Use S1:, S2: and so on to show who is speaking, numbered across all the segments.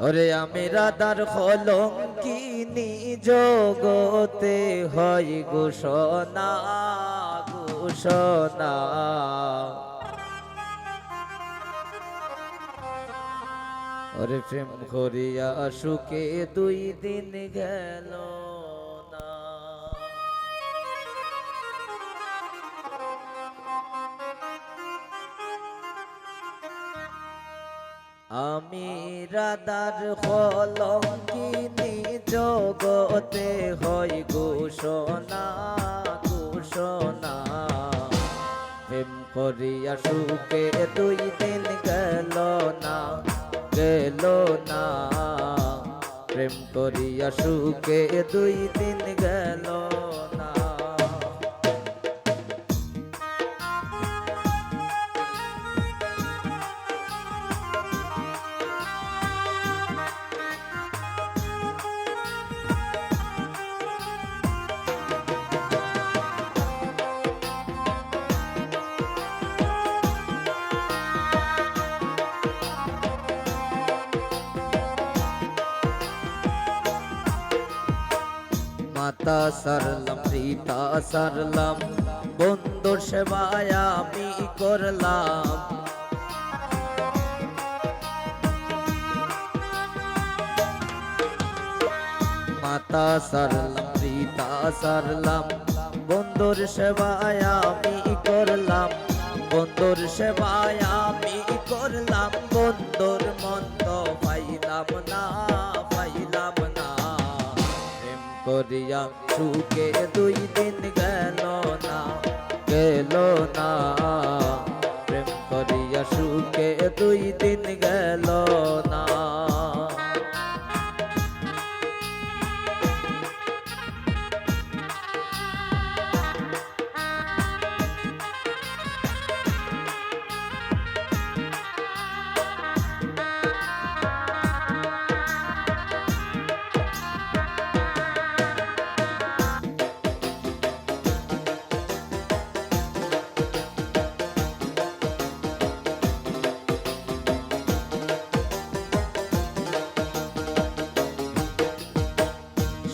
S1: ওরে আমি রাধার কলঙ্কিনী জগতে হয় ঘোষণা ঘোষণা। ওরে প্রেম করিয়া সুখে 2 দিন গেল না। আমি রাধার কলঙ্কিনী জগতে হয় ঘোষণা ঘোষণা। প্রেম করিয়া সুখে 2 দিন গেল না গেল না। প্রেম করিয়া সুখে 2 দিন গেল না। মাতা সারলাম পিতা সারলাম বন্ধুর সেবায় আমি করলাম। মাতা সারলাম পিতা সারলাম বন্ধুর সেবায় আমি করলাম। বন্ধুর সেবায় আমি করলাম। বন্ধুর মন্দ পাইলাম না পাইলাম না। প্রেম করিয়া সুখে 2 দিন গেল না গেল না। প্রেম করিয়া সুখে 2 দিন গেল না।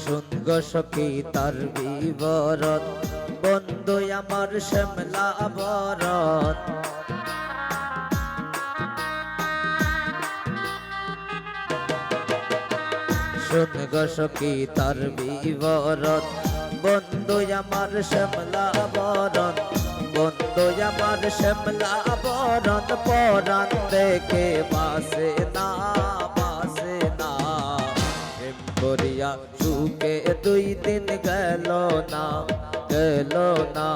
S1: শুনগ সখী তার বিবরণ বন্ধু আমার শ্যামলা বরণ। শুনগ সখী তার বিবরণ বন্ধু আমার শ্যামলা বরণ। বন্ধু আমার শ্যামলা বরণ পরাণ দেখে বাসে না বাসে না। প্রেম করিয়া সুখে 2 দিন গেল না গেল না।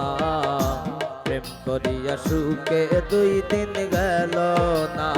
S1: প্রেম করিয়া সুখে 2 দিন গেল না।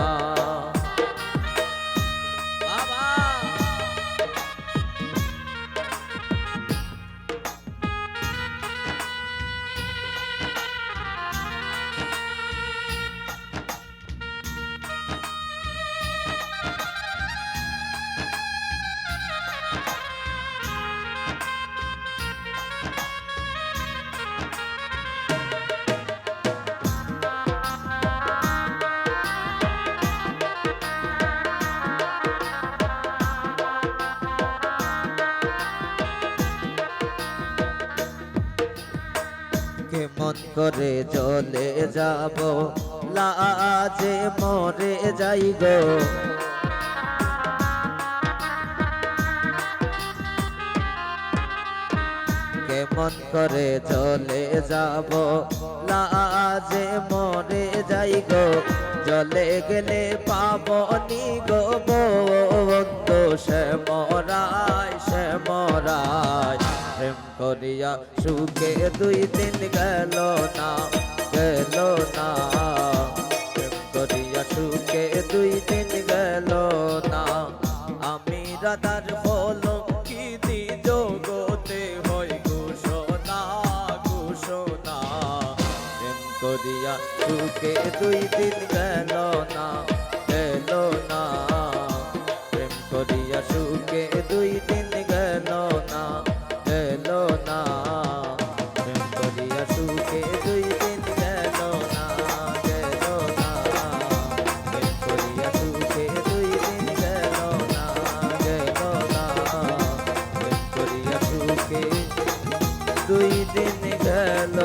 S1: কেমন করে চলে যাব লাজে মরে যাই গো। কেমন করে চলে যাব লাজে মরে যাই গো। চলে গেলে পাবনি গো বন্ধু সে মরায় সে মরায়। প্রেম করিয়া সুখে 2 দিন গেল না গেল না। প্রেম করিয়া সুখে 2 দিন গেল না। আমি রাধার কলঙ্কিনী জগতে হয় ঘোষণা ঘোষণা। প্রেম করিয়া সুখে 2 দিন গেল না গেল না। প্রেম করিয়া সুখে 2 দিন গেল না গেল না। প্রেম করিয়া সুখে 2 দিন গেল না গেল না। প্রেম করিয়া সুখে 2 দিন গেল না দুই দিন গেল